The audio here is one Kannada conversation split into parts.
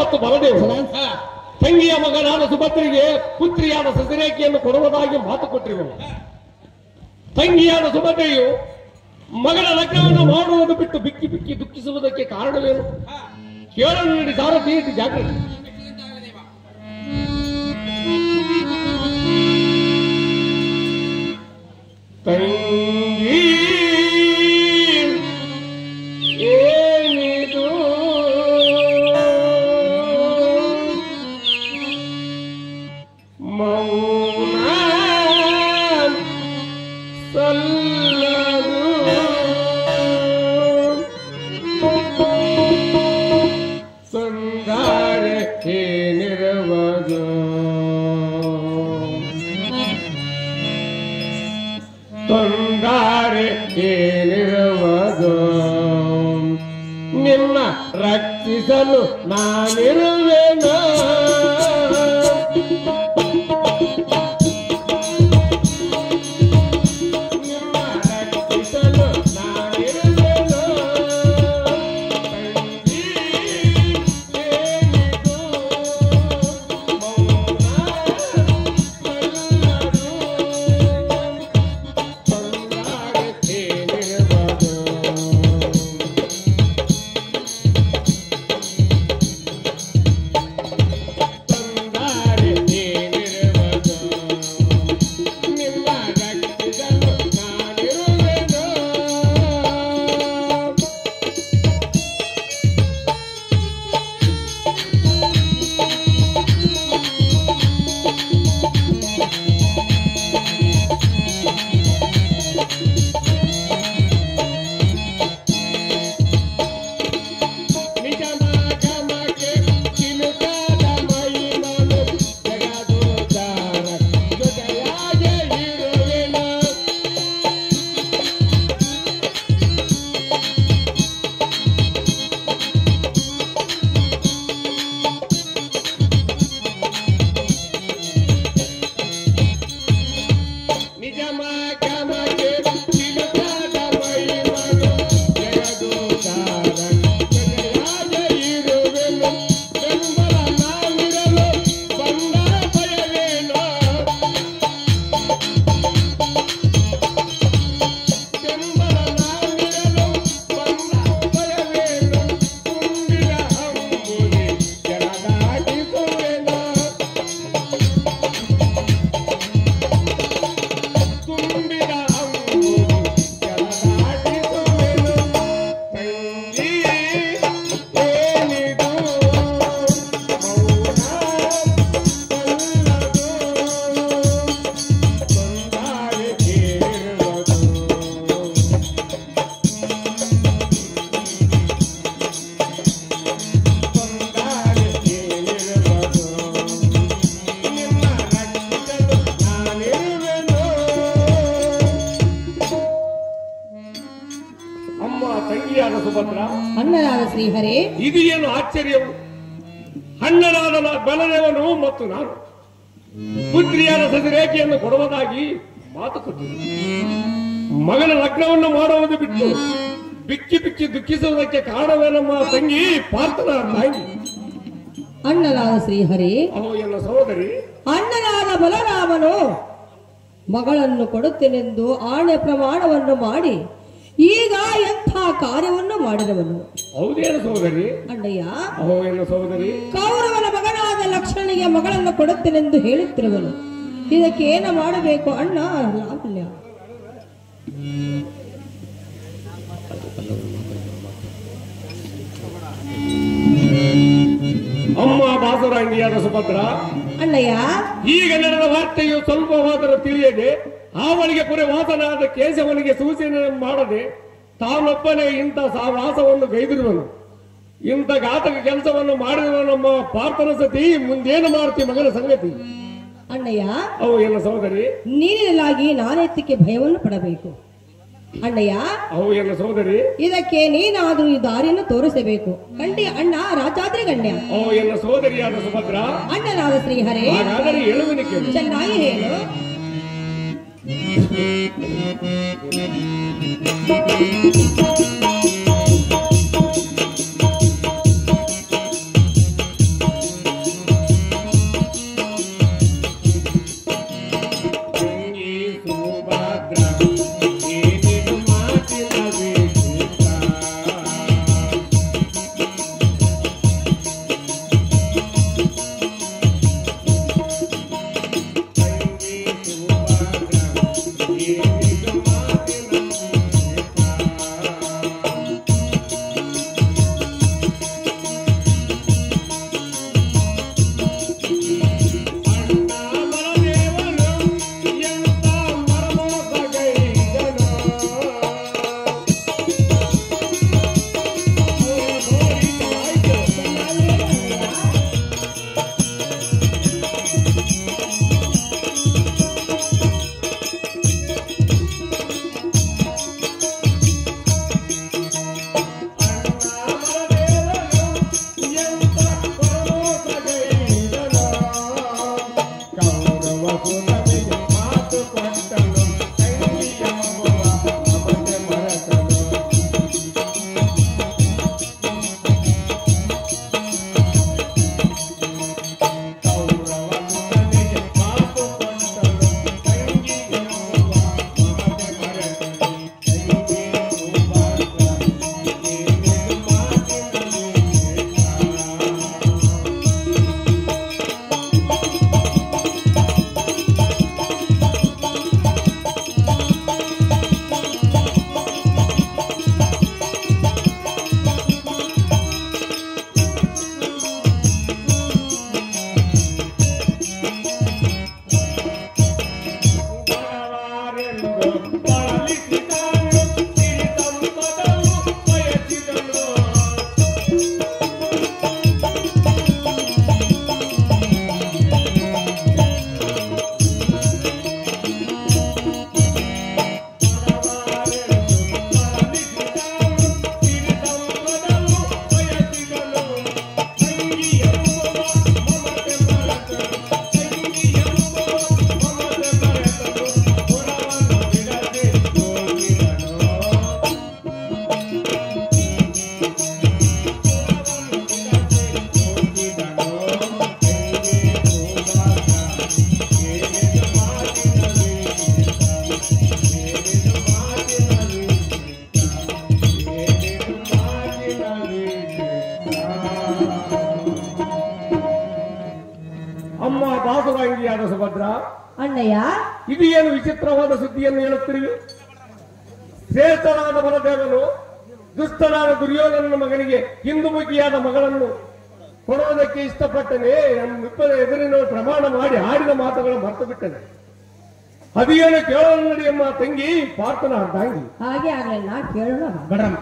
ಮತ್ತು ಬಲದೇವ ತಂಗಿಯ ಮಗನಾದ ಸುಭದ್ರಿಗೆ ಪುತ್ರಿಯಾದ ಸಸಿರೇಖೆಯನ್ನು ಕೊಡುವುದಾಗಿ ಮಾತು ಕೊಟ್ಟಿರುವನು. ತಂಗಿಯಾದ ಸುಭದ್ರೆಯು ಮಗನ ಲಗ್ನವನ್ನು ಮಾಡುವುದು ಬಿಟ್ಟು ಬಿಕ್ಕಿ ಬಿಕ್ಕಿ ದುಃಖಿಸುವುದಕ್ಕೆ ಕಾರಣವೇನು? ಕೇಳಲು ನೀಡಿ ಸಾರಥಿ ಜಾಗೃತಿ. ತಂಗಿ ಏನಿದು ಮೌನ ಸಲ್ಲದು ಸಂಗಾರೆ ಏನಿರುವುದು ತೊಂದರೆ ಏನಿರುವುದು ನಿನ್ನ ರಕ್ಷಿಸಲು ನಾನಿರುವೆನು. ಅಣ್ಣನಾದ ಶ್ರೀಹರಿ, ಇದು ಏನು ಆಶ್ಚರ್ಯವು? ಅಣ್ಣನಾದ ಬಲದೇವನು ಮತ್ತು ನಾನು ಪುತ್ರಿಯಾದ ಸಸಿರೇಖೆಯನ್ನು ಕೊಡುವುದಾಗಿ ಮಾತು ಕೊಟ್ಟಿದ್ದೆ. ಮಗನ ಲಗ್ನವನ್ನು ಮಾಡುವುದು ಬಿಟ್ಟು ಬಿಕ್ಕಿ ಬಿಕ್ಕಿ ದುಃಖಿಸುವುದಕ್ಕೆ ಕಾರಣವೇ ನಮ್ಮ ತಂಗಿ ಪಾರ್ಥನ ತಾಯಿ. ಅಣ್ಣನಾದ ಶ್ರೀಹರಿ, ಅವು ಎಲ್ಲ ಸಹೋದರಿ ಅಣ್ಣನಾದ ಬಲರಾಮನು ಮಗಳನ್ನು ಕೊಡುತ್ತೇನೆಂದು ಆಣೆ ಪ್ರಮಾಣವನ್ನು ಮಾಡಿ ಈಗ ಎಂಥ ಕಾರ್ಯವನ್ನು ಮಾಡಿದವನು. ಹೌದೇನು ಸಹೋದರಿ? ಅಣ್ಣಯ್ಯ, ಅಹೋಯನ್ನು ಸಹೋದರಿ, ಕೌರವನ ಮಗನಾದ ಲಕ್ಷ್ಮಣನಿಗೆ ಮಗಳನ್ನು ಕೊಡುತ್ತೇನೆಂದು ಹೇಳುತ್ತಿರುವನು. ಇದಕ್ಕೆ ಏನು ಮಾಡಬೇಕು ಅಣ್ಣ? ಲಾವಣ್ಯ, ಅಮ್ಮ ಬಾಸುರಾಂಗಿಯಾದ ಸುಭದ್ರ, ಅಣ್ಣಯ್ಯ, ಈಗ ನಡೆದ ವಾರ್ತೆಯು ಸ್ವಲ್ಪವಾದರೂ ತಿಳಿಯದೆ ಅವನಿಗೆ ಪುರವಾಸನಾದ ಕೇಶವನಿಗೆ ಸೂಚನೆ ಮಾಡದೆ ತಾನೊಬ್ಬನೇ ಇಂಥ ಸಾಹಸವನ್ನು ಗೈದಿರುವನು. ಇಂಥ ಘಾತಕ ಕೆಲಸವನ್ನು ಮಾಡಿರುವ ನಮ್ಮ ಪಾರ್ಥನ ಸತಿ ಮುಂದೇನು ಮಾಡ್ತಿ ಮಗನ ಸಂಗತಿ? ಅಣ್ಣಯ್ಯ, ಅವು ಎಲ್ಲ ಸಹೋದರಿ, ನೀರಿನಲ್ಲಾಗಿ ನಾನೆತ್ತಿಗೆ ಭಯವನ್ನು ಪಡಬೇಕು. ಅಣ್ಣಯ್ಯ, ಅವು ಎಲ್ಲ ಸಹೋದರಿ, ಇದಕ್ಕೆ ನೀನಾದ್ರೂ ಈ ದಾರಿಯನ್ನು ತೋರಿಸಬೇಕು. ಗಂಡಿ ಅಣ್ಣ ರಾಜಾದ್ರಿ ಗಣ್ಯ. ಅವು ಎಲ್ಲ ಸಹೋದರಿಯಾದ ಸುಭದ್ರ, ಅಣ್ಣನಾದ ಶ್ರೀಹರಿ, ಹಾಗಾದರೆ ಹೇಳುವನಿಕೆ ಚೆನ್ನಾಗಿ ಹೇಳು. ಅಮ್ಮ ಬಾಸುರಾಂಗಿಯಾದ ಸುಭದ್ರ, ಅಣ್ಣಯ್ಯ, ಇದು ಏನು ವಿಚಿತ್ರವಾದ ಸುದ್ದಿಯನ್ನು ಹೇಳುತ್ತಿರುವೆ? ಶ್ರೇಷ್ಠನಾದ ಬಲದೇವನು ದುಷ್ಟನಾದ ದುರ್ಯೋಧನನ ಮಗನಿಗೆ ಹಿಂದುಮುಖಿಯಾದ ಮಗಳನ್ನು ಕೊಡುವುದಕ್ಕೆ ಇಷ್ಟಪಟ್ಟನೆ ಇಬ್ಬರ ಎದುರಿನ ಪ್ರಮಾಣ ಮಾಡಿ ಆಡಿದ ಮಾತುಗಳನ್ನು ಮರೆತು ಬಿಟ್ಟನೆ. ಅದೇನು ಕೇಳೋಣ ನಡಿಯಮ್ಮ ತಂಗಿ ಪಾರ್ಥನ ಅರ್ಧಾಂಗಿ. ಹಾಗೆ ಆಗ್ಲಿಲ್ಲ, ಕೇಳೋಣ ಬಡಮ್ಮ.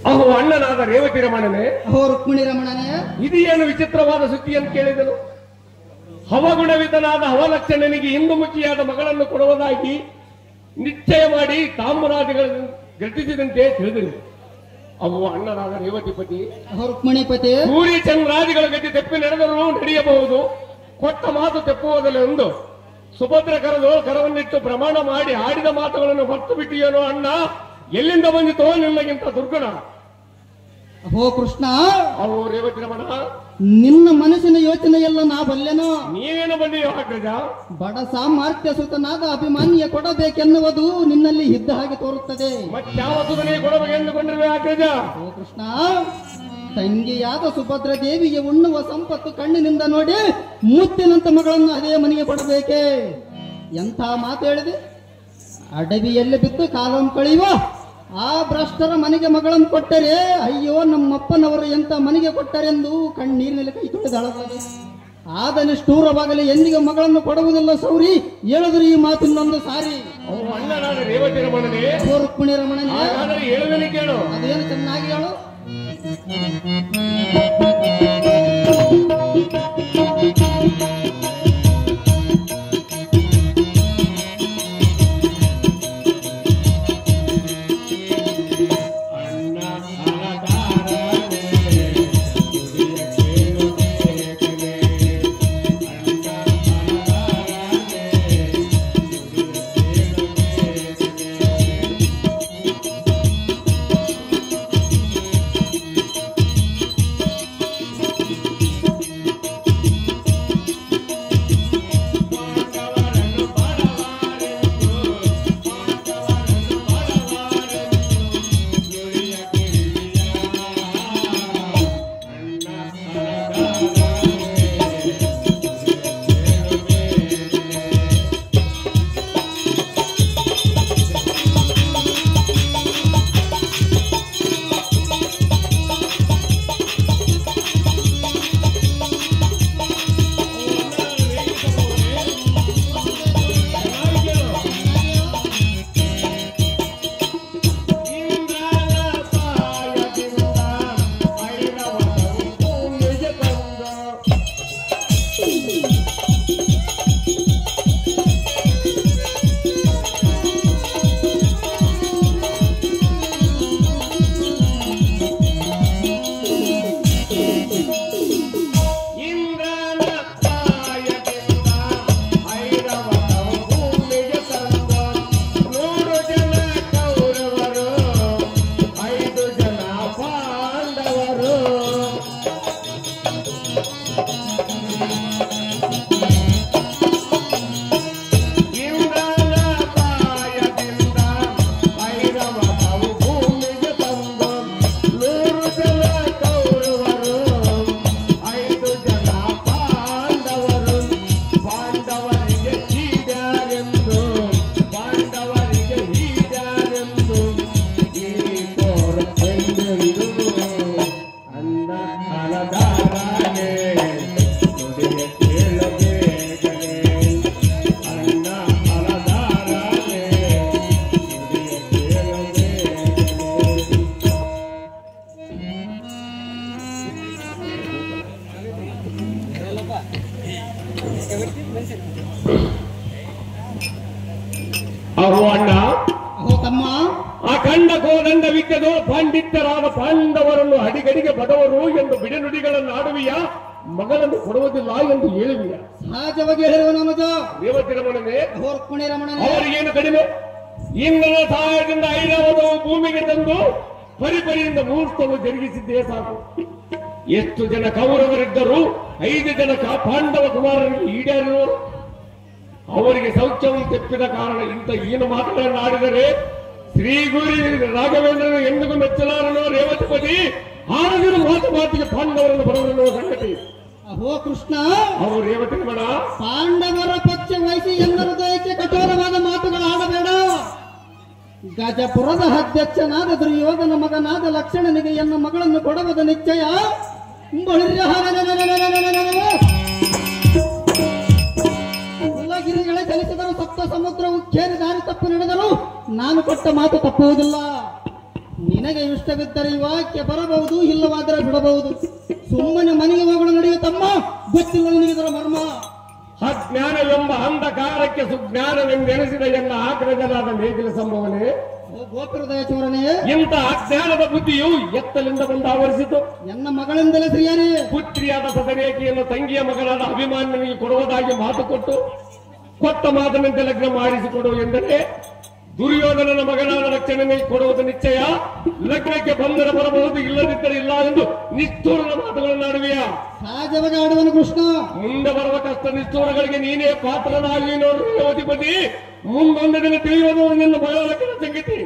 ಅಹೋ ಅಣ್ಣನಾದ ರೇವತಿ ರಮಣನೇ, ಅಹೋ ರುಕ್ಮಿಣಿ ರಮಣನೇ, ಇದು ಏನು ವಿಚಿತ್ರವಾದ ಸುದ್ದಿಯನ್ನು ಕೇಳಿದನು? ಹವಗುಣವಿದನಾದ ಹವಲಕ್ಷಣನಿಗೆ ಹಿಂದುಮುಖಿಯಾದ ಮಗಳನ್ನು ಕೊಡುವುದಾಗಿ ನಿಶ್ಚಯ ಮಾಡಿ ತಾಮ್ರಾದಿಗಳನ್ನು ಘಟಿಸಿದಂತೆ ತಿಳಿದರು. ಅವು ಅಣ್ಣನಾದ ರೇವತಿಪತಿ ಅಹೋ ರುಕ್ಮಿಣಿಪತಿ, ಸೂರ್ಯ ಚಂದ್ರಾದಿಗಳ ಗತಿ ತೆಪ್ಪಿ ನಡೆದರೂ ನಡೆಯಬಹುದು, ಕೊಟ್ಟ ಮಾತು ತೆಪ್ಪುವುದಿಲ್ಲ ಎಂದು ಸುಭದ್ರ ಕರವನ್ನಿಟ್ಟು ಪ್ರಮಾಣ ಮಾಡಿ ಆಡಿದ ಮಾತುಗಳನ್ನು ಮರ್ತು ಬಿಟ್ಟಿಯೇನೋ ಅಣ್ಣ? ಎಲ್ಲಿಂದ ಬಂದಿತೋ ನಿನ್ನಗಿಂತ ದುರ್ಗುಣ? ಅಹೋ ಕೃಷ್ಣ, ಅವು ರೇವತಿ ರಮಣ, ನಿನ್ನ ಮನಸ್ಸಿನ ಯೋಚನೆಯೆಲ್ಲ ನಾ ಬಲ್ಲೆನೋ. ನೀವೇನು ಬಂದಿಯೋ ಅಗ್ರಜ? ಬಡ ಸಾಮರ್ಥ್ಯ ಸುತನಾದ ಅಭಿಮಾನಿಯ ಕೊಡಬೇಕೆನ್ನುವುದು ನಿನ್ನಲ್ಲಿ ಇದ್ದ ಹಾಗೆ ತೋರುತ್ತದೆ. ಮತ್ತಾವ ಸುಧನೆ ಕೊಡಬೇಕೆಂದುಕೊಂಡಿರುವೆ ಅಗ್ರಜ? ಓ ಕೃಷ್ಣ, ತಂಗಿಯಾದ ಸುಭದ್ರ ದೇವಿಗೆ ಉಣ್ಣುವ ಸಂಪತ್ತು ಕಣ್ಣಿನಿಂದ ನೋಡಿ ಮುತ್ತಿನಂತ ಮಗಳನ್ನು ಅದೇ ಮನೆಗೆ ಕೊಡಬೇಕೆ? ಎಂಥ ಮಾತು ಹೇಳಿದೆ? ಅಡವಿಯಲ್ಲಿ ಬಿದ್ದು ಕಾಲವನ್ನು ಕಳೆಯುವ ಆ ಭ್ರಷ್ಟರ ಮನೆಗೆ ಮಗಳನ್ನು ಕೊಟ್ಟರೆ, ಅಯ್ಯೋ ನಮ್ಮಪ್ಪನವರು ಎಂತ ಮನೆಗೆ ಕೊಟ್ಟರೆಂದು ಕಣ್ಣೀರಿನಲ್ಲಿ ಕೈ ತೊಳೆದಳಬಾರದು. ಆದ ನಿಷ್ಠೂರವಾಗಲಿ ಎಂದಿಗೆ ಮಗಳನ್ನು ಕೊಡುವುದಿಲ್ಲ ಸೌರಿ, ಹೇಳಿದ್ರು ಈ ಮಾತಿನೊಂದು ಸಾರಿ. ಅವು ಅಣ್ಣನಾದ ರೇವತಿ ರಮಣನೇ, ಓ ರುಕ್ಮಿಣಿ ರಮಣನೇ, ಹಾಗಾದರೆ ಹೇಳುವನೆ ಕೇಳು. ಅದೇನು ಚೆನ್ನಾಗಿ ಹೇಳು. ಅಹೋ ಅಣ್ಣ, ಅಹೋ ತಮ್ಮ, ಅಖಂಡ ಕೋದಂಡ ವಿದ್ಯೆದು ಪಾಂಡಿತ್ಯರಾದ ಪಾಂಡವರನ್ನು ಅಡಿಗಡಿಗೆ ಬಡವರು ಎಂದು ಬಿಡಿನುಡಿಗಳನ್ನು ಆಡುವಿಯ, ಮಗಳನ್ನು ಕೊಡುವುದಿಲ್ಲ ಎಂದು ಹೇಳುವಿಯ? ಸಹಜವಾಗಿ ಹೇಳಿರುವನು ಅನುಜ. ರೇವತಿ ರಮಣನೆ ರುಕ್ಮಿಣಿ ರಮಣನೇ. ಅವರಿಗೇನು ಕಡಿಮೆ? ಇಂದ್ರನ ಸಹಾಯದಿಂದ ಐರಾವತವು ಭೂಮಿಗೆ ತಂದು ಪರಿಪರಿಯಿಂದ ಮುಹೂರ್ತವು ಜರುಗಿಸಿದ್ದೇ ಸಾಕು. ಎಷ್ಟು ಜನ ಕೌರವರಿದ್ದರೂ 5 ಜನ ಪಾಂಡವ ಕುಮಾರರಿಗೆ ಈಡೇರಿರುವರು. ಅವರಿಗೆ ಶೌಚವನ್ನು ತೆಪ್ಪಿದ ಕಾರಣ ಇಂಥ ಏನು ಮಾತುಗಳನ್ನು ಆಡಿದರೆ ಶ್ರೀ ಗುರು ರಾಘವೇಂದ್ರನು ಎಂದಿಗೂ ಮೆಚ್ಚಲಾರನು. ರೇವತಿಪತಿ ಆಡದಿರು ಮಾತಿಗೆ ಪಾಂಡವರನ್ನು ಬರವನ್ನುವ ಸಂಗತಿ. ಅಹೋ ಕೃಷ್ಣ, ಅವರು ರೇವತಿ ರಮಣ ಪಾಂಡವರ ಪಕ್ಷ ವಹಿಸಿ ಎಲ್ಲರ ದಯಕ್ಕೆ ಕಠೋರವಾದ ಮಾತುಗಳು ಆಡಬೇಡ. ಗಜಪುರದ ಅಧ್ಯಕ್ಷನಾದ ದುರ್ಯೋಧನ ಮಗನಾದ ಲಕ್ಷಣನಿಗೆ ಎನ್ನ ಮಗಳನ್ನು ಕೊಡುವುದು ನಿಶ್ಚಯ. ಕುಲಗಿರಿಗಳೇ ಚಲಿಸಿದರು, ಸಪ್ತ ಸಮುದ್ರವು ಖೇರಿ ದಾರಿ ತಪ್ಪು ನಡೆದರು, ನಾನು ಕೊಟ್ಟ ಮಾತು ತಪ್ಪುವುದಿಲ್ಲ. ನಿನಗೆ ಇಷ್ಟವಿದ್ದರೆ ಈ ವಾಕ್ಯ ಬರಬಹುದು, ಇಲ್ಲವಾದರೆ ಬಿಡಬಹುದು. ಸುಮ್ಮನೆ ಮನೆಗೆ ಹೋಗಲು ನಡೆಯುತ್ತಮ್ಮ, ಗೊತ್ತಿಲ್ಲ ನಿನಗೆ ಇದರ ಮರ್ಮ. ಅಜ್ಞಾನವೆಂಬ ಅಂಧಕಾರಕ್ಕೆ ಸುಜ್ಞಾನವೆಂದೆನಿಸಿದ ಎನ್ನ ಆಕ್ರಜನಾದ ಮೇದಿನ ಸಂಭವನೆ. ಗೋಪುರದಯ ಚೋರನೇ, ಇಂಥ ಅಜ್ಞಾನದ ಬುದ್ಧಿಯು ಎತ್ತಲಿಂದ ಬಂದು ಆವರಿಸಿತು. ಎನ್ನ ಮಗಳಿಂದಲೇ ಶ್ರೀಯರೇ. ಪುತ್ರಿಯಾದ ಸದರೇಖೆಯನ್ನು ತಂಗಿಯ ಮಗನಾದ ಅಭಿಮಾನಿನಿಗೆ ಕೊಡುವುದಾಗಿ ಮಾತು ಕೊಟ್ಟ ಮಾತನಂತೆ ಲಗ್ನ ಮಾಡಿಸಿಕೊಡು ಎಂದರೆ ದುರ್ಯೋಧನನ ಮಗನಾದ ಲಕ್ಷಣನಿಗೆ ಕೊಡುವುದು ನಿಶ್ಚಯ. ಲಗ್ನಕ್ಕೆ ಬಂದರೆ ಬರಬಹುದು, ಇಲ್ಲದಿದ್ದರೆ ಇಲ್ಲ ಎಂದು ನಿಷ್ಠೂರದ ಮಾತುಗಳನ್ನಾಡುವೆಯಾ? ಸಹಜವಾಗಿ ಆಡುವನು ಕೃಷ್ಣ. ಮುಂದೆ ಬರುವ ಕಷ್ಟ ನಿಷ್ಠೂರಗಳಿಗೆ ನೀನೇ ಪಾತ್ರನಾಗಿ ನೋಡು ರೇವತಿಪತಿ. ಮುಂದೊಂದು ದಿನ ತಿಳಿಯುವುದು ನಿನ್ನ ಮಗಳ ಲಗ್ನ ಸಂಗತಿ.